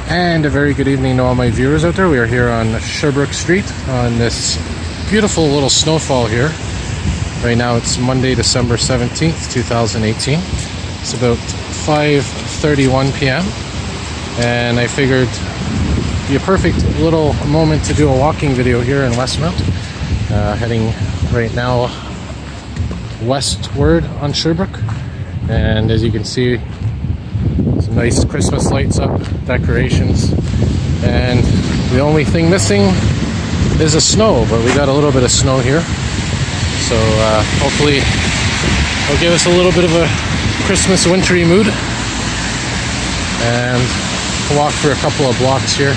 And a very good evening to all my viewers out there. We are here on Sherbrooke Street on this beautiful little snowfall here. Right now it's Monday, December 17th, 2018. It's about 5:31 p.m. and I figured it'd be a perfect little moment to do a walking video here in Westmount. Heading right now westward on Sherbrooke, and as you can see, some nice Christmas lights up, decorations, and the only thing missing is a snow, but we got a little bit of snow here, so hopefully it'll give us a little bit of a Christmas wintry mood. And we'll walk through a couple of blocks here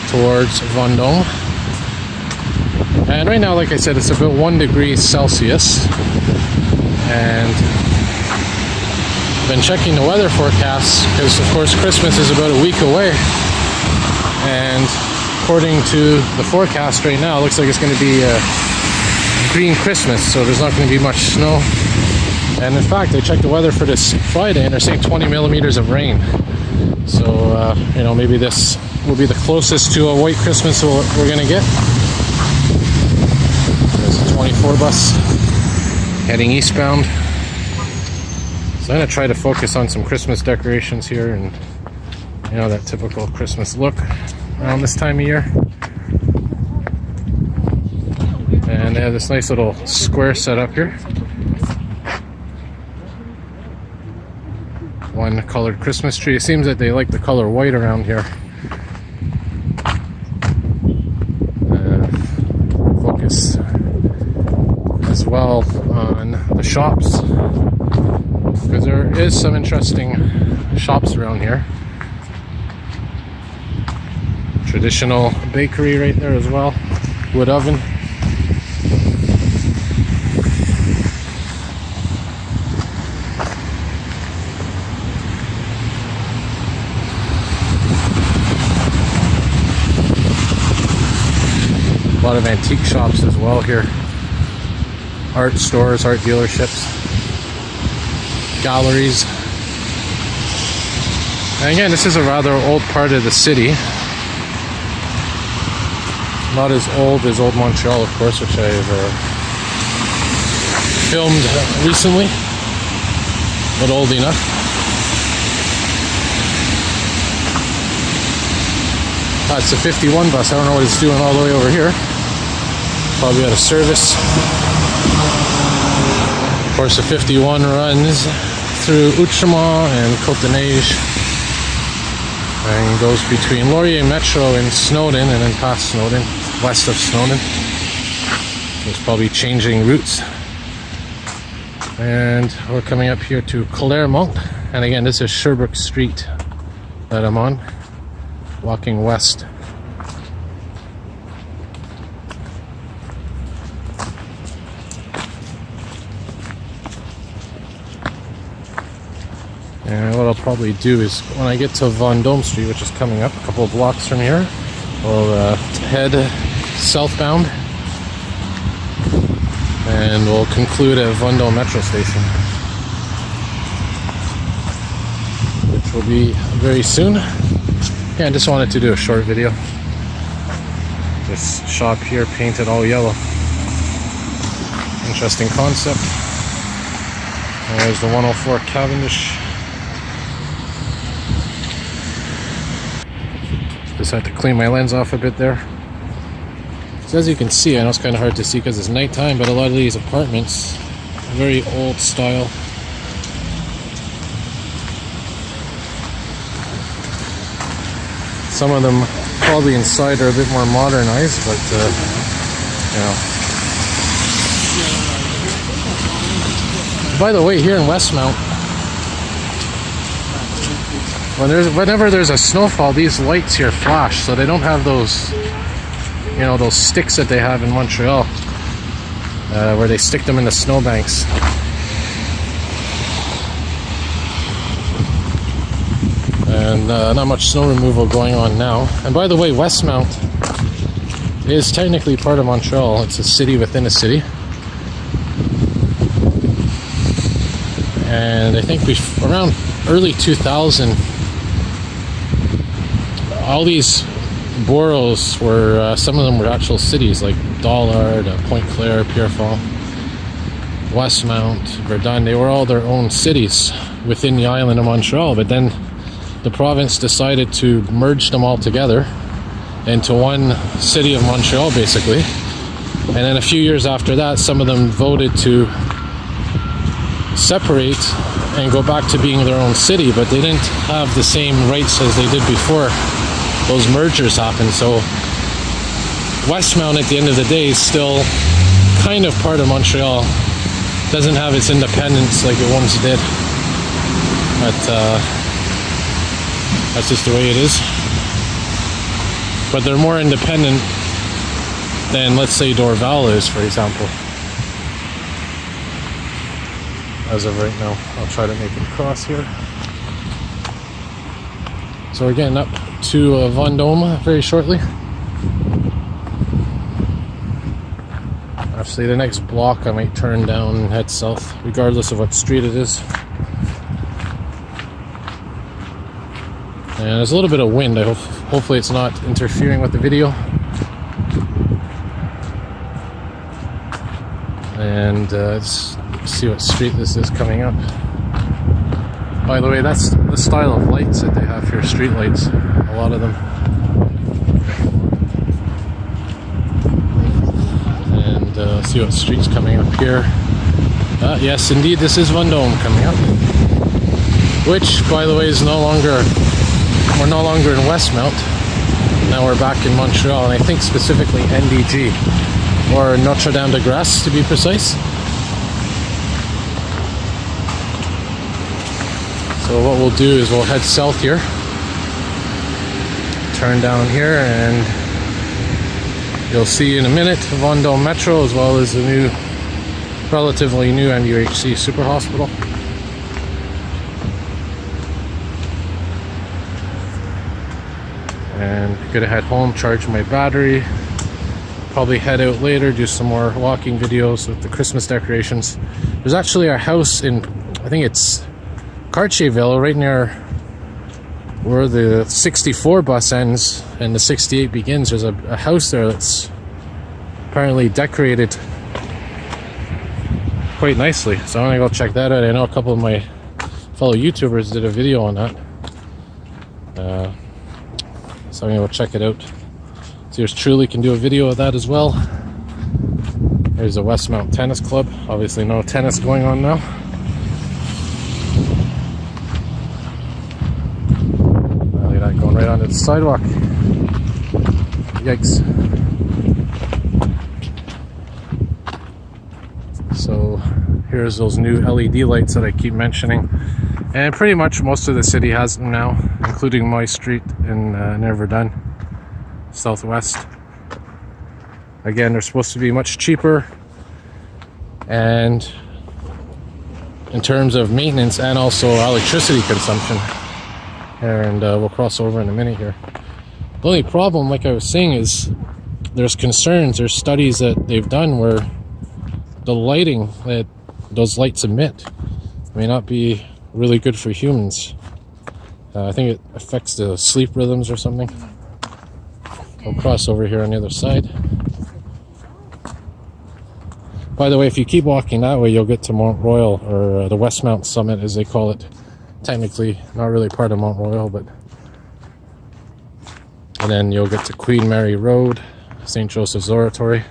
towards Vendome. And right now, like I said, it's about 1 degree Celsius, and I've been checking the weather forecast because of course Christmas is about a week away, and according to the forecast right now, it looks like it's going to be a green Christmas, so there's not going to be much snow. And in fact, I checked the weather for this Friday and they're saying 20 millimeters of rain, so you know, maybe this will be the closest to a white Christmas we're going to get. There's a 24 bus heading eastbound. So I'm going to try to focus on some Christmas decorations here, and you know, that typical Christmas look around this time of year. And they have this nice little square set up here. One colored Christmas tree. It seems that they like the color white around here. Focus as well on the shops, because there is some interesting shops around here. Traditional bakery right there as well, wood oven. A lot of antique shops as well here. Art stores, art dealerships, galleries. And again, this is a rather old part of the city. Not as old as Old Montreal, of course, which I've filmed recently, but old enough. It's a 51 bus. I don't know what it's doing all the way over here. Probably out of service. Of course, the 51 runs through Outremont and Côte-de-Neige and goes between Laurier Metro and Snowden, and then past Snowden, west of Snowden. It's probably changing routes. And we're coming up here to Claremont. And again, this is Sherbrooke Street that I'm on, walking west. And what I'll probably do is, when I get to Vendome Street, which is coming up a couple of blocks from here, we'll head southbound and we'll conclude at Vendome Metro Station, which will be very soon. Yeah, I just wanted to do a short video. This shop here painted all yellow. Interesting concept. There's the 104 Cavendish. Just had to clean my lens off a bit there. So as you can see, I know it's kind of hard to see because it's nighttime, but a lot of these apartments, very old style. Some of them probably inside are a bit more modernized, but you know. By the way, here in Westmount, whenever there's a snowfall, these lights here flash, so they don't have those, you know, those sticks that they have in Montreal, where they stick them in the snowbanks. And not much snow removal going on now. And by the way, Westmount is technically part of Montreal. It's a city within a city. And I think around early 2000, all these boroughs were, some of them were actual cities, like Dollard, Pointe Claire, Pierrefonds, Westmount, Verdun. They were all their own cities within the island of Montreal, but then the province decided to merge them all together into one city of Montreal, basically. And then a few years after that, some of them voted to separate and go back to being their own city, but they didn't have the same rights as they did before those mergers happened. So Westmount, at the end of the day, is still kind of part of Montreal. Doesn't have its independence like it once did, but that's just the way it is. But they're more independent than, let's say, Dorval is, for example. As of right now, I'll try to make it across here. So we're getting up to Vendome very shortly. Actually, the next block I might turn down and head south, regardless of what street it is. And there's a little bit of wind. Hopefully it's not interfering with the video. And let's see what street this is coming up. By the way, that's the style of lights that they have here, street lights, a lot of them. And see what street's coming up here. Yes, indeed, this is Vendome coming up. Which, by the way, is we're no longer in Westmount. Now we're back in Montreal, and I think specifically NDG, or Notre Dame de Grâce to be precise. So what we'll do is we'll head south here, turn down here, and you'll see in a minute Vendome Metro, as well as the relatively new MUHC Super Hospital. And gonna head home, charge my battery, probably head out later, do some more walking videos with the Christmas decorations. There's actually a house in, I think it's Cartierville, right near where the 64 bus ends and the 68 begins. There's a house there that's apparently decorated quite nicely, so I'm gonna go check that out. I know a couple of my fellow YouTubers did a video on that, so I'm gonna go check it out. So yours truly can do a video of that as well. There's a Westmount Tennis Club. Obviously no tennis going on now. Look at that, going right onto the sidewalk. Yikes. So here's those new LED lights that I keep mentioning. And pretty much most of the city has them now, including my street in near Verdun, southwest. Again, they're supposed to be much cheaper, and in terms of maintenance and also electricity consumption. And we'll cross over in a minute here. The only problem, like I was saying, is there's concerns, there's studies that they've done where the lighting that those lights emit may not be really good for humans. I think it affects the sleep rhythms or something. We'll cross over here on the other side. By the way, if you keep walking that way, you'll get to Mont Royal, or the Westmount Summit as they call it. Technically not really part of Mont Royal, but and then you'll get to Queen Mary Road, St. Joseph's Oratory.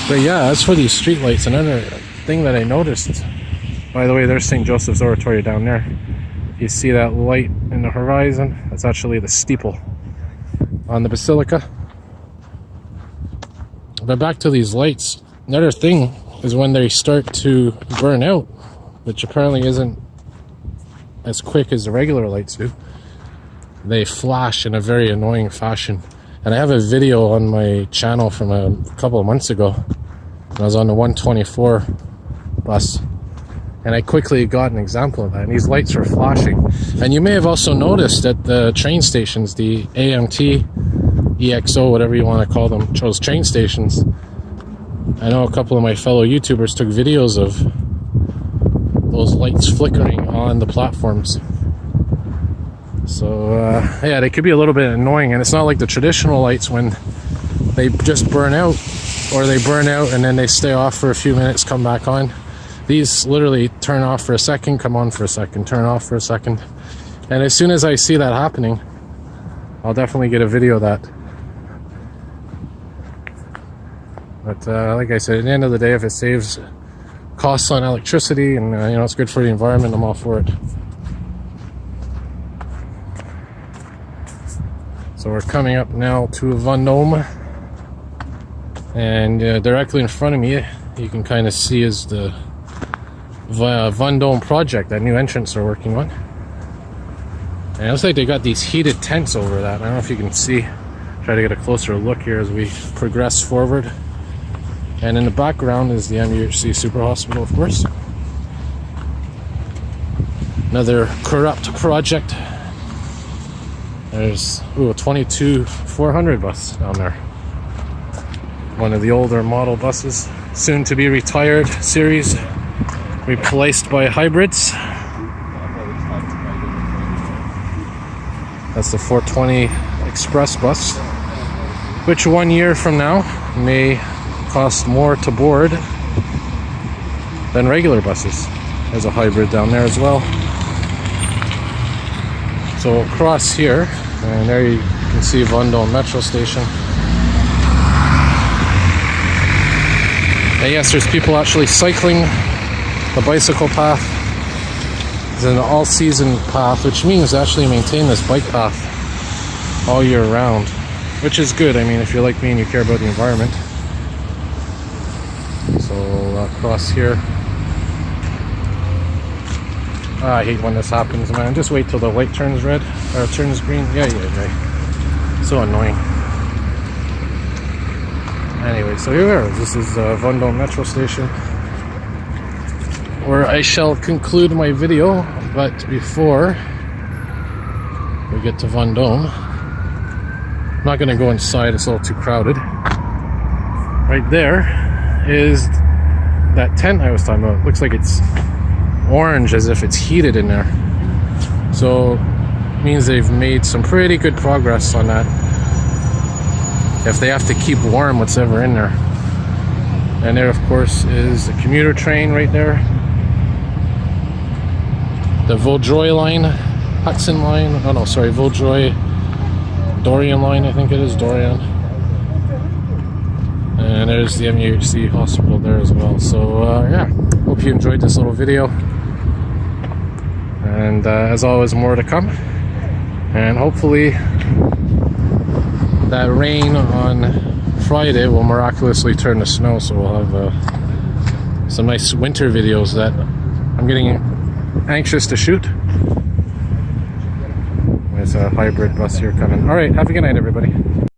But yeah, as for these street lights, another thing that I noticed, by the way, there's St. Joseph's Oratory down there. You see that light in the horizon? That's actually the steeple on the basilica. But back to these lights, another thing is when they start to burn out, which apparently isn't as quick as the regular lights do, they flash in a very annoying fashion. And I have a video on my channel from a couple of months ago. I was on the 124 bus, and I quickly got an example of that, and these lights were flashing. And you may have also noticed at the train stations, the AMT, EXO, whatever you want to call them, those train stations, I know a couple of my fellow YouTubers took videos of those lights flickering on the platforms. So yeah, they could be a little bit annoying, and it's not like the traditional lights when they just burn out, or they burn out and then they stay off for a few minutes, come back on. These literally turn off for a second, come on for a second, turn off for a second. And as soon as I see that happening, I'll definitely get a video of that. But like I said, at the end of the day, if it saves costs on electricity and you know, it's good for the environment, I'm all for it. So we're coming up now to Vendome, and directly in front of me you can kind of see is the Vendome project, that new entrance they're working on. And it looks like they got these heated tents over that. I don't know if you can see. Try to get a closer look here as we progress forward. And in the background is the MUHC Super Hospital, of course. Another corrupt project. There's a 22-400 bus down there. One of the older model buses, soon to be retired series, replaced by hybrids. That's the 420 Express bus, which 1 year from now may cost more to board than regular buses. There's a hybrid down there as well. So across here, and there you can see Vendome Metro Station. And yes, there's people actually cycling the bicycle path. It's an all-season path, which means they actually maintain this bike path all year round, which is good. I mean, if you're like me and you care about the environment. So across here, I hate when this happens, man. Just wait till the light turns red or turns green. Yeah. So annoying. Anyway, so here we are. This is Vendome Metro Station, where I shall conclude my video. But before we get to Vendome, I'm not going to go inside. It's a little too crowded. Right there is that tent I was talking about. It looks like it's orange, as if it's heated in there. So it means they've made some pretty good progress on that, if they have to keep warm what's ever in there. And there, of course, is the commuter train right there, the Vaudreuil line, Hudson line, oh no, sorry, Vaudreuil Dorian line, I think it is, Dorian. And there's the MUHC hospital there as well. So yeah, hope you enjoyed this little video. And as always, more to come. And hopefully that rain on Friday will miraculously turn to snow, so we'll have some nice winter videos that I'm getting anxious to shoot. There's a hybrid bus here coming. Alright, have a good night, everybody.